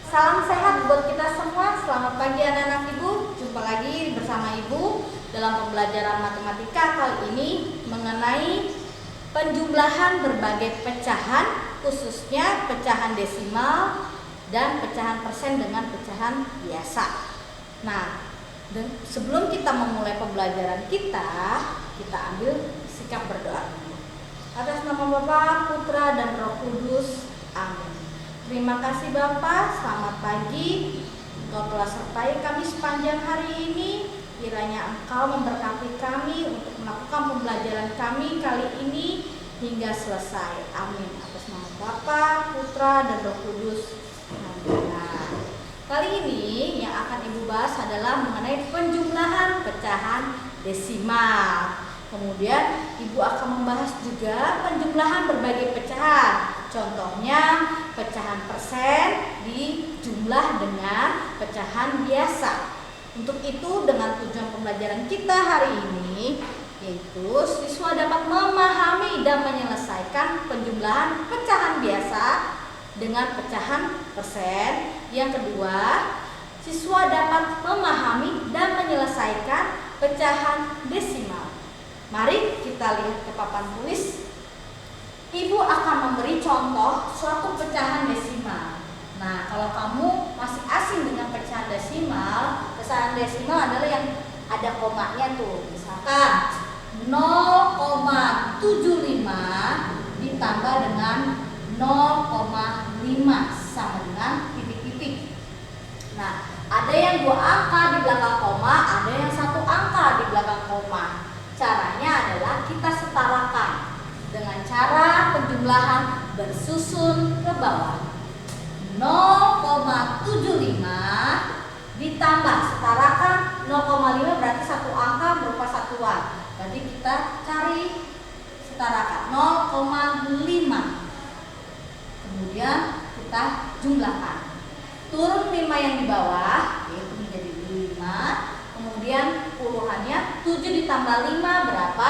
Salam sehat buat kita semua. Selamat pagi anak-anak Ibu. Jumpa lagi bersama Ibu dalam pembelajaran matematika kali ini mengenai penjumlahan berbagai pecahan, khususnya pecahan desimal dan pecahan persen dengan pecahan biasa. Nah, sebelum kita memulai pembelajaran kita ambil sikap berdoa dulu. Atas nama Bapa, Putra, dan Roh Kudus. Amin. Terima kasih Bapak, selamat pagi. Engkau telah sertai kami sepanjang hari ini. Kiranya Engkau memberkati kami untuk melakukan pembelajaran kami kali ini hingga selesai. Amin. Atas nama Bapa, Putra, dan Roh Kudus. Amin. Nah, kali ini yang akan Ibu bahas adalah mengenai penjumlahan pecahan desimal. Kemudian Ibu akan membahas juga penjumlahan berbagai pecahan. Contohnya pecahan persen dijumlah dengan pecahan biasa. Untuk itu dengan tujuan pembelajaran kita hari ini yaitu siswa dapat memahami dan menyelesaikan penjumlahan pecahan biasa dengan pecahan persen. Yang kedua, siswa dapat memahami dan menyelesaikan pecahan desimal. Mari kita lihat ke papan tulis. Ibu akan memberi contoh suatu pecahan desimal. Nah, kalau kamu masih asing dengan pecahan desimal adalah yang ada komanya tuh. Misalkan 0,75 ditambah dengan 0,5 sama dengan titik-titik. Nah, ada yang 2 angka di belakang koma, ada yang 1 angka di belakang koma. Caranya adalah kita setarakan dengan cara penjumlahan bersusun ke bawah. 0,75 ditambah, setarakan 0,5 berarti 1 angka berupa satuan. Berarti kita cari setarakan 0,5. Kemudian kita jumlahkan. Turun 5 yang di bawah yaitu menjadi 5. Kemudian puluhannya 7 ditambah 5 berapa?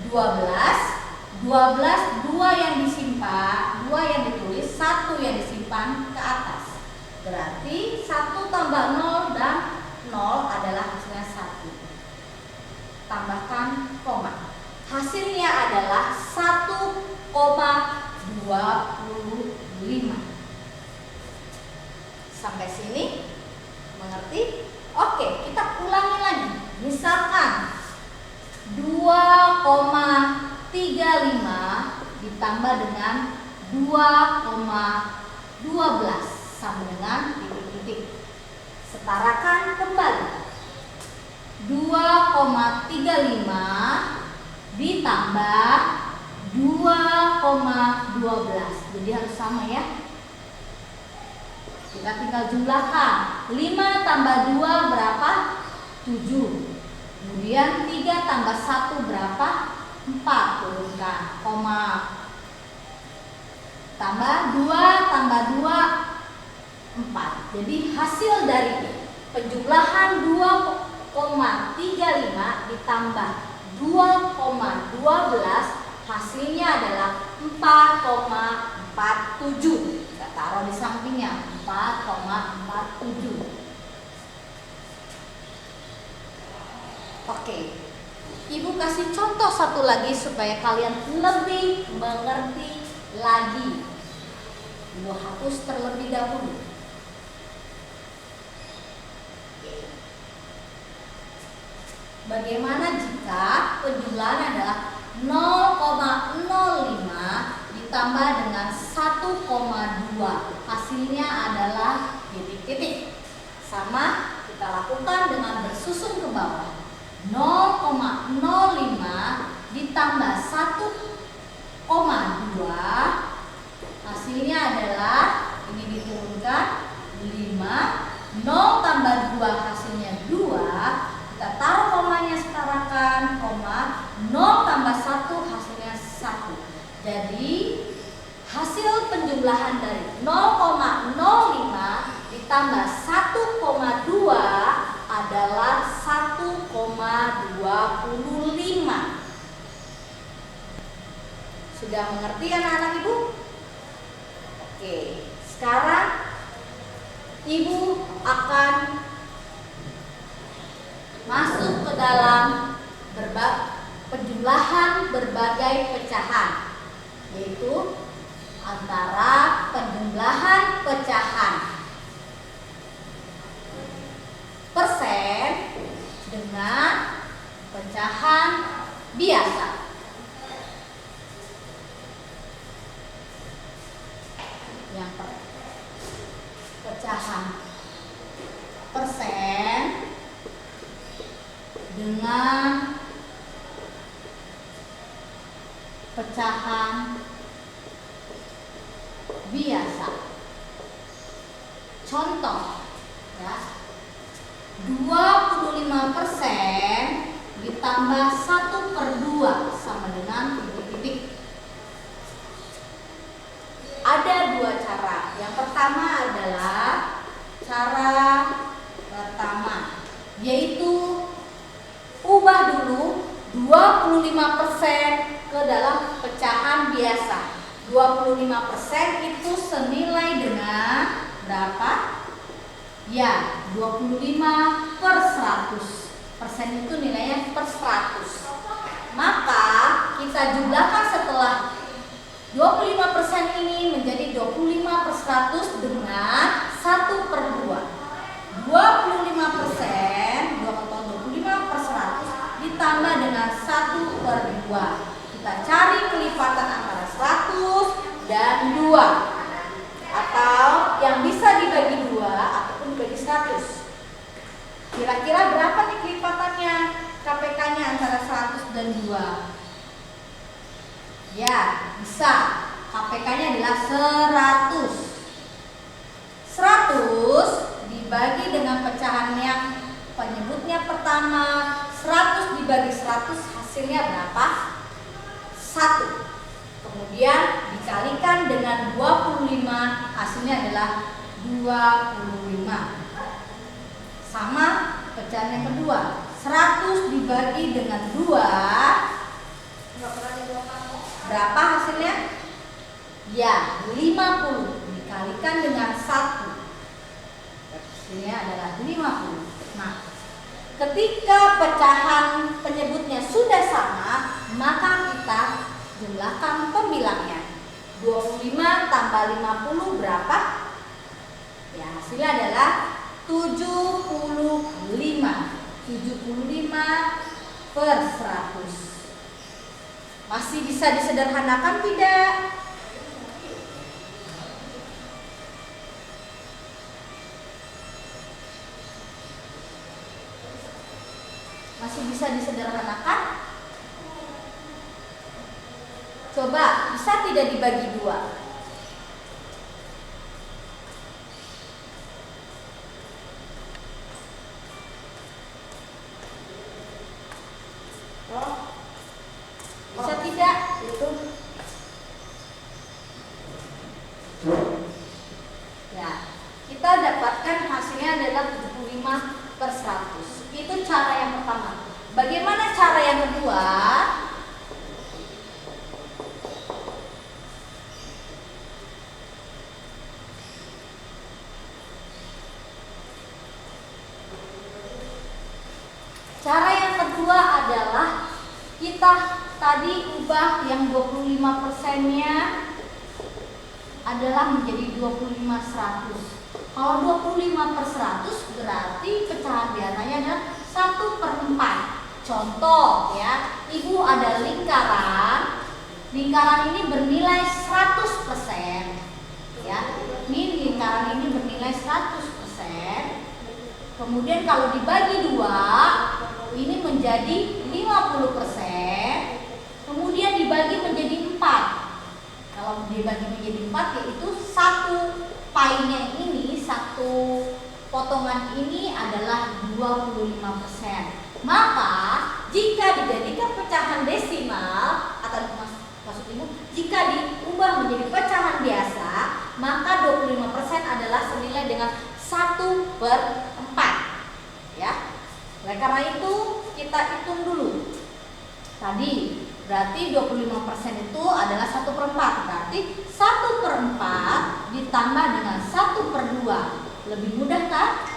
12. 12, 2 yang disimpan, 2 yang ditulis, 1 yang disimpan ke atas. Berarti 1 tambah 0 dan 0 adalah hasilnya 1. Tambahkan koma. Hasilnya adalah 1,25. Sampai sini mengerti? Oke, kita ulangi lagi. Misalkan 2,35 ditambah dengan 2,12 sama dengan titik-titik. Setarakan kembali. 2,35 ditambah 2,12. Jadi harus sama ya. Kita tinggal jumlahkan. 5 tambah 2 berapa? 7. Kemudian 3 tambah 1 berapa? 4. Turunkan koma. Tambah 2 tambah 2 4. Jadi hasil dari penjumlahan 2,35 ditambah 2,12 hasilnya adalah 4,47. Kita taruh di sampingnya 4,47. Oke, Ibu kasih contoh satu lagi supaya kalian lebih mengerti lagi. Ibu hapus terlebih dahulu. Bagaimana jika penjumlahan adalah 0,05 ditambah dengan 1,2? Hasilnya adalah titik-titik. Sama kita lakukan dengan bersusun ke bawah. 0,05 ditambah 1,2 hasilnya adalah ini diturunkan 5. 0 tambah 2 hasilnya 2. Kita taruh komanya setarakan koma. 0 tambah 1 hasilnya 1. Jadi hasil penjumlahan dari 0,05 ditambah 1,2 adalah 1,25. Sudah mengerti anak-anak Ibu? Oke, sekarang Ibu akan masuk ke dalam penjumlahan berbagai pecahan, yaitu antara penjumlahan pecahan persen dengan pecahan biasa. Yang pecahan persen dengan pecahan biasa. Contoh ya, 25% ditambah 1/2 sama dengan titik-titik. Ada dua cara. Yang pertama adalah cara pertama, yaitu ubah dulu 25% ke dalam pecahan biasa. 25% itu senilai dengan berapa? Ya, 25/100. Persen itu nilainya per 100. Maka kita jumlahkan setelah 25% ini menjadi 25/100 dengan 1/2. 25%, 25/100 ditambah dengan 1/2. Kita cari kelipatan antara 100 dan 2. Atau yang bisa dibagi 2 ataupun dibagi 100. Kira-kira berapa nih kelipatannya? KPK-nya antara 100 dan 2. Ya, bisa. KPK-nya adalah 100. 100 dibagi dengan pecahan yang penyebutnya pertama. 100 dibagi 100 hasilnya berapa? 1. Kemudian dikalikan dengan 25, hasilnya adalah 25. Sama pecahan yang kedua. 100 dibagi dengan 2. Berapa hasilnya? Ya, 50 dikalikan dengan 1. Hasilnya adalah 50. Nah, ketika pecahan penyebutnya sudah sama, maka kita jumlahkan pembilangnya. 25 tambah 50 berapa? Ya, hasilnya adalah 75. 75/100. Masih bisa disederhanakan tidak? Masih bisa disederhanakan? Coba, bisa tidak dibagi 2? Bisa tidak? Itu. Ya, kita dapatkan hasilnya adalah 75/100. Itu cara yang pertama. Bagaimana cara yang kedua? Cara yang kedua adalah kita tadi ubah yang 25%-nya adalah menjadi 25/100. Kalau 25/100 berarti pecahan biasanya adalah 1/4. Contoh ya, Ibu ada lingkaran. Lingkaran ini bernilai 100%. Ya, ini lingkaran ini bernilai 100%. Kemudian kalau dibagi 2, ini menjadi 50%. Kemudian dibagi menjadi 4. Kalau dibagi menjadi 4, yaitu satu pie-nya ini, satu potongan ini adalah 25%. Maka jika dijadikan pecahan desimal atau maksud Ibu, jika diubah menjadi pecahan biasa, maka 25% adalah senilai dengan 1/4. Ya. Oleh karena itu kita hitung dulu. Tadi berarti 25% itu adalah 1/4. Berarti 1/4 ditambah dengan 1/2. Lebih mudah kan?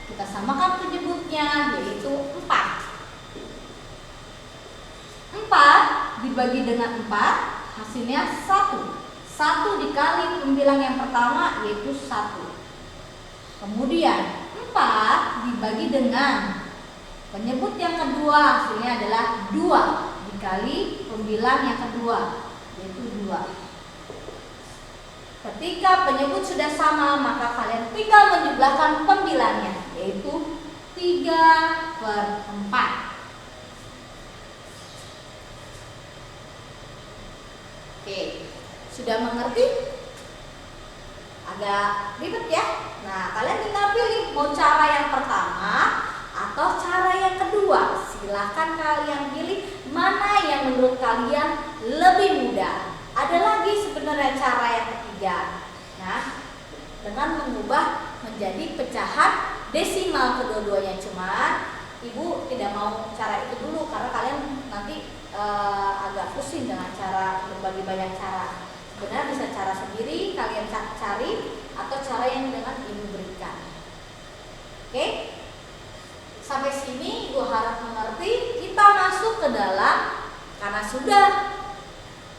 Kita samakan penyebutnya, yaitu 4. 4 dibagi dengan 4, hasilnya 1. 1 dikali pembilang yang pertama, yaitu 1. Kemudian 4 dibagi dengan penyebut yang kedua, hasilnya adalah 2 dikali pembilang yang kedua, yaitu 2. Ketika penyebut sudah sama, maka kalian tinggal menjumlahkan pembilangnya, yaitu 3/4. Oke, sudah mengerti? Agak ribet ya? Nah, kalian tinggal pilih mau cara yang pertama atau cara yang kedua. Silahkan kalian pilih mana yang menurut kalian lebih mudah. Ada lagi sebenarnya cara yang ketiga. Nah, dengan mengubah menjadi pecahan desimal kedua-duanya. Cuman Ibu tidak mau cara itu dulu karena kalian nanti agak pusing dengan cara berbagi banyak cara. Sebenarnya bisa cara sendiri kalian cari atau cara yang dengan Ibu berikan. Oke? Sampai sini Ibu harap mengerti. Kita masuk ke dalam, karena sudah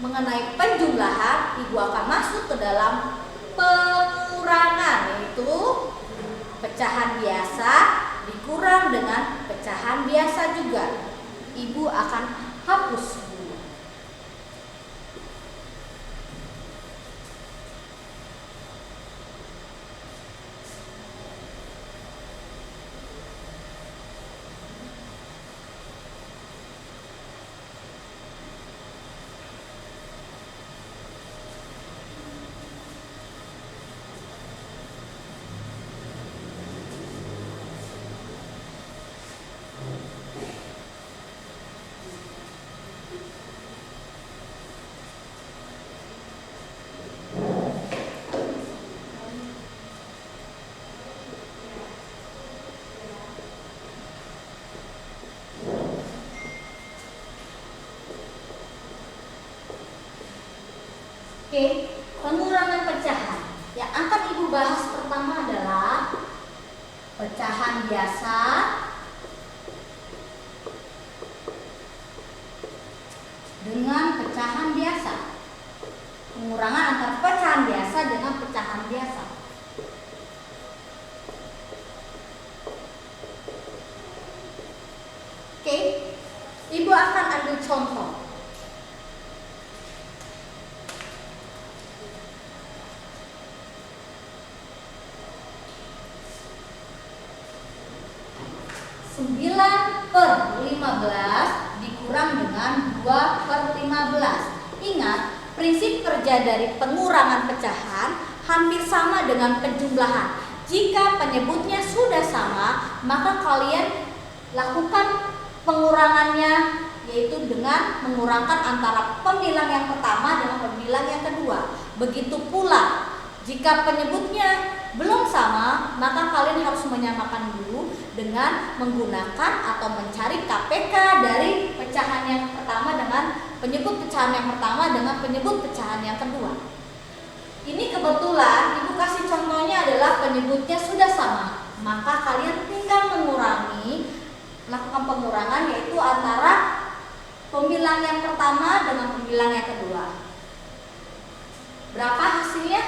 mengenai penjumlahan, Ibu akan masuk ke dalam pengurangan, yaitu pecahan biasa dikurang dengan pecahan biasa juga. Ibu akan hapus dulu. Oke, pengurangan pecahan. Yang akan Ibu bahas pertama adalah pecahan biasa dengan pecahan biasa. Pengurangan antara pecahan biasa dengan pecahan biasa. Oke, Ibu akan ambil contoh. Per 15 dikurang dengan 2/15. Ingat, prinsip kerja dari pengurangan pecahan hampir sama dengan penjumlahan. Jika penyebutnya sudah sama, maka kalian lakukan pengurangannya, yaitu dengan mengurangkan antara pembilang yang pertama dengan pembilang yang kedua. Begitu pula jika penyebutnya belum sama, maka kalian harus menyamakan dulu dengan menggunakan atau mencari KPK dari pecahan yang pertama dengan penyebut pecahan yang pertama dengan penyebut pecahan yang kedua. Ini kebetulan Ibu kasih contohnya adalah penyebutnya sudah sama, maka kalian tinggal melakukan pengurangan, yaitu antara pembilang yang pertama dengan pembilang yang kedua. Berapa hasilnya?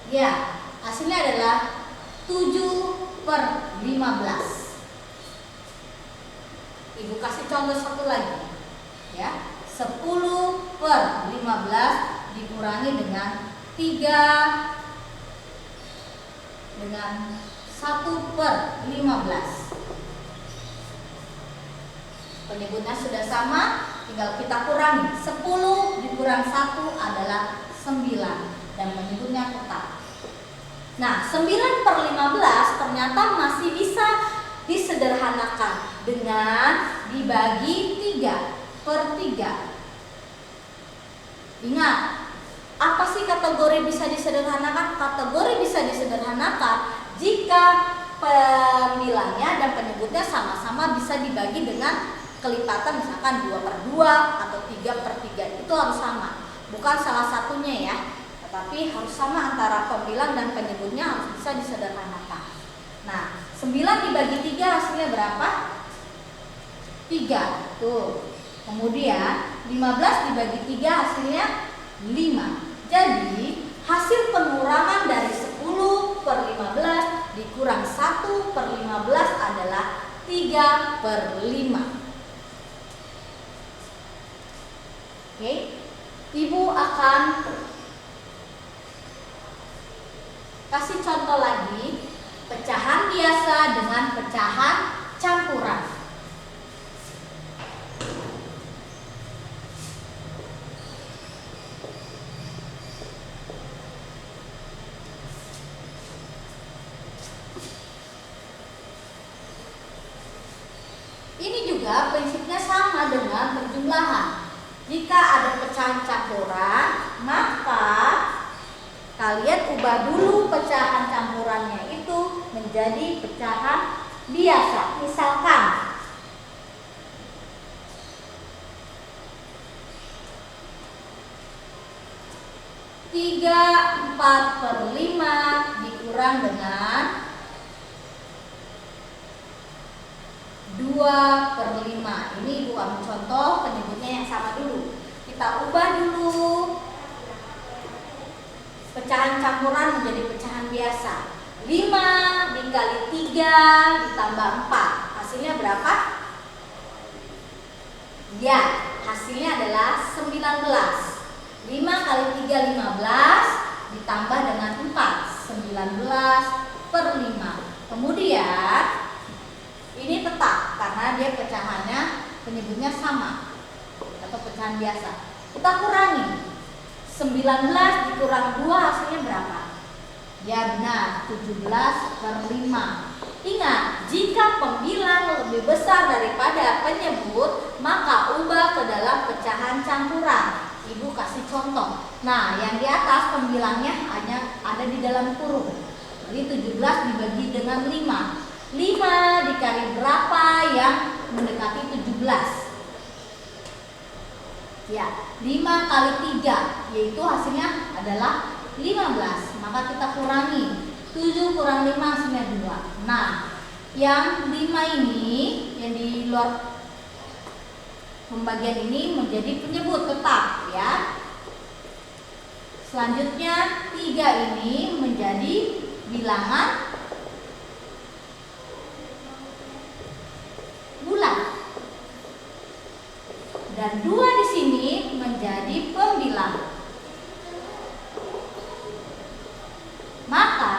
Ya, hasilnya adalah 7/15. Ibu kasih contoh satu lagi, ya. 10/15 dikurangi dengan 3 dengan 1/15. Penyebutnya sudah sama, tinggal kita kurangi. 10 dikurang 1 adalah 9 dan penyebutnya tetap. Nah, 9/15 ternyata masih bisa disederhanakan dengan dibagi 3/3. Ingat, apa sih kategori bisa disederhanakan? Kategori bisa disederhanakan jika pembilangnya dan penyebutnya sama-sama bisa dibagi dengan kelipatan, misalkan 2/2 atau 3/3. Itu harus sama, bukan salah satunya ya, Tapi harus sama antara pembilang dan penyebutnya, harus bisa disederhanakan. Nah, 9 dibagi 3 hasilnya berapa? 3. Tuh. Kemudian 15 dibagi 3 hasilnya 5. Jadi hasil pengurangan dari 10/15 dikurang 1/15 adalah 3/5. Oke, Ibu akan kasih contoh lagi pecahan biasa dengan pecahan campuran. Ini juga prinsipnya sama dengan penjumlahan. Jika ada pecahan campuran, maka kalian ubah dulu pecahan campurannya itu menjadi pecahan biasa. Misalkan 3/4/5 dikurang dengan 2/5. Ini Ibu ambil contoh penyebutnya yang sama dulu. Kita ubah dulu pecahan campuran menjadi pecahan biasa. 5 dikali 3 ditambah 4. Hasilnya berapa? Ya, hasilnya adalah 19. 5 kali 3 15 ditambah dengan 4, 19/5. Kemudian ini tetap karena dia pecahannya penyebutnya sama atau pecahan biasa. Kita kurangi. 19 dikurang 2 hasilnya berapa? Ya benar, 17/5. Ingat, jika pembilang lebih besar daripada penyebut, maka ubah ke dalam pecahan campuran. Ibu kasih contoh. Nah, yang di atas pembilangnya hanya ada di dalam kurung. Jadi 17 dibagi dengan 5. 5 dikali berapa yang mendekati 17? Ya, 5 kali 3, yaitu hasilnya adalah 15. Maka kita kurangi. 7 kurang 5 hasilnya 2. Nah, yang 5 ini, yang di luar pembagian ini menjadi penyebut tetap ya. Selanjutnya 3 ini menjadi bilangan bulat. Dan 2 di sini menjadi pembilang. Maka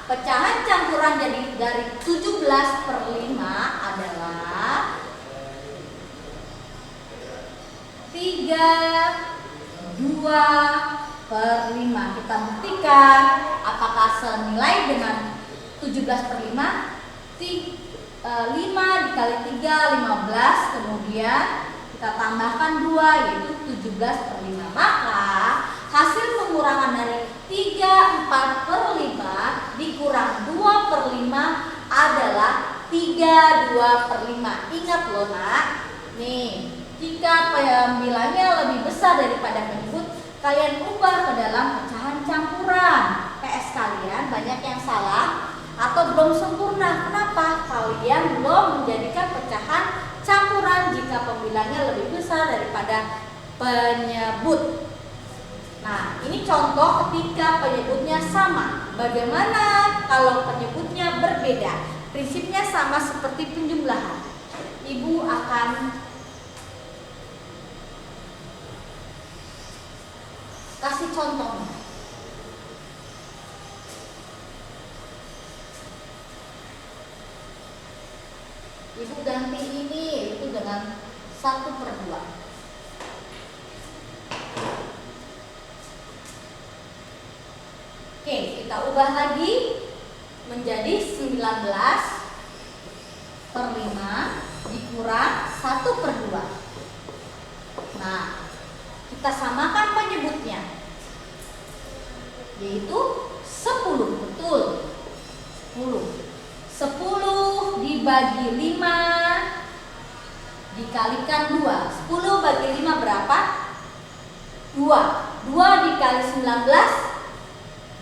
pecahan campuran jadi dari 17/5 adalah 32/5. Kita buktikan apakah senilai dengan 17/5. 5 dikali 3 15, kemudian kita tambahkan 2 yaitu 17/5. Maka hasil pengurangan dari 3/4/5 dikurang 2/5 adalah 32/5. Ingat loh nak, nih, jika pembilangnya lebih besar daripada penyebut, kalian ubah ke dalam pecahan campuran. PS kalian banyak yang salah atau belum sempurna. Kenapa? Kalian belum menjadikan pecahan campuran jika pembilangnya lebih besar daripada penyebut. Nah, ini contoh ketika penyebutnya sama. Bagaimana kalau penyebutnya berbeda? Prinsipnya sama seperti penjumlahan. Ibu akan kasih contohnya. Ibu ganti ini itu dengan 1/2. Oke, kita ubah lagi menjadi 19/5 dikurang 1/2. Nah, kita samakan penyebutnya, yaitu 10. Betul, 10. 10 dibagi 5 dikalikan 2. 10 bagi 5 berapa? 2. 2 dikali 19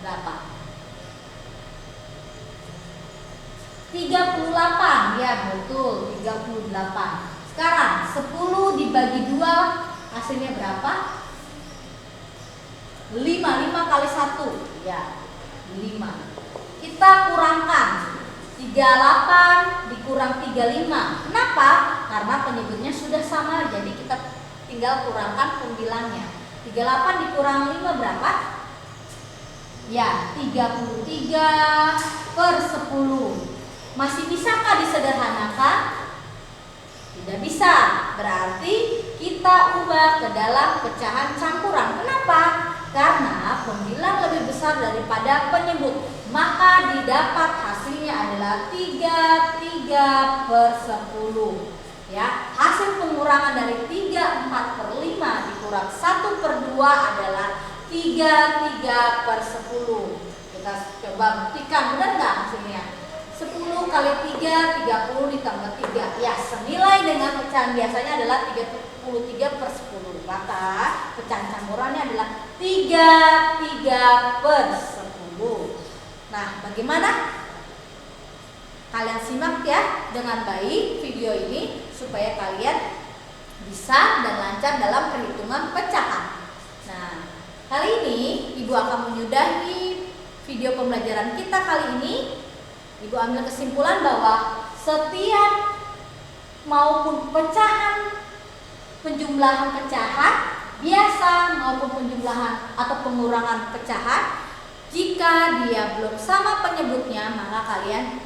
berapa? 38. Ya betul, 38. Sekarang 10 dibagi 2 hasilnya berapa? 5 kali 1. Ya 5. Kita kurangkan 38 dikurang 35. Kenapa? Karena penyebutnya sudah sama, jadi kita tinggal kurangkan pembilangnya. 38 dikurang 5 berapa? Ya 33/10. Masih bisakah disederhanakan? Tidak bisa. Berarti kita ubah ke dalam pecahan campuran. Kenapa? Karena pembilang lebih besar daripada penyebut. Maka didapat hasilnya adalah 33/10. Ya, hasil pengurangan dari 34/5 dikurang 1/2 adalah 33/10. Kita coba buktikan, benar nggak hasilnya? 10 kali 3, 30 ditambah 3. Ya, senilai dengan pecahan biasanya adalah 33/10. Maka pecahan campurannya adalah 33/10. Nah, bagaimana? Kalian simak ya dengan baik video ini supaya kalian bisa dan lancar dalam perhitungan pecahan. Nah, kali ini Ibu akan menyudahi video pembelajaran kita kali ini. Ibu ambil kesimpulan bahwa setiap maupun pecahan, penjumlahan pecahan biasa maupun penjumlahan atau pengurangan pecahan, jika dia belum sama penyebutnya maka kalian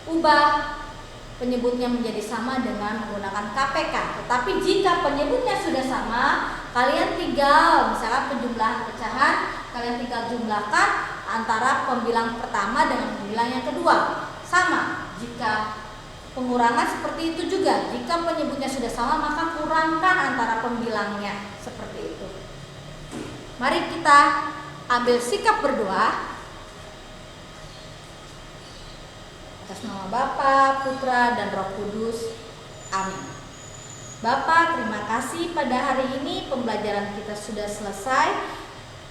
ubah penyebutnya menjadi sama dengan menggunakan KPK. Tetapi jika penyebutnya sudah sama, kalian tinggal misalkan penjumlahan pecahan, kalian tinggal jumlahkan antara pembilang pertama dengan pembilang yang kedua. Sama, jika pengurangan seperti itu juga. Jika penyebutnya sudah sama, maka kurangkan antara pembilangnya. Seperti itu. Mari kita ambil sikap berdoa. Atas nama Bapa, Putra, dan Roh Kudus. Amin. Bapa, terima kasih pada hari ini pembelajaran kita sudah selesai.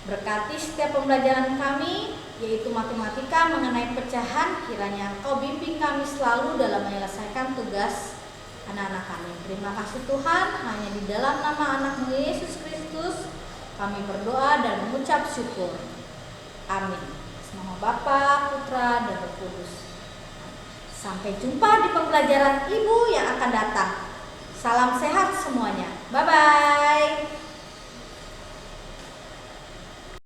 Berkati setiap pembelajaran kami, yaitu matematika mengenai pecahan. Kiranya Engkau bimbing kami selalu dalam menyelesaikan tugas anak-anak kami. Terima kasih Tuhan, hanya di dalam nama anak-Mu Yesus Kristus kami berdoa dan mengucap syukur. Amin. Nama Bapa, Putra, dan Roh Kudus. Sampai jumpa di pembelajaran Ibu yang akan datang. Salam sehat semuanya. Bye-bye.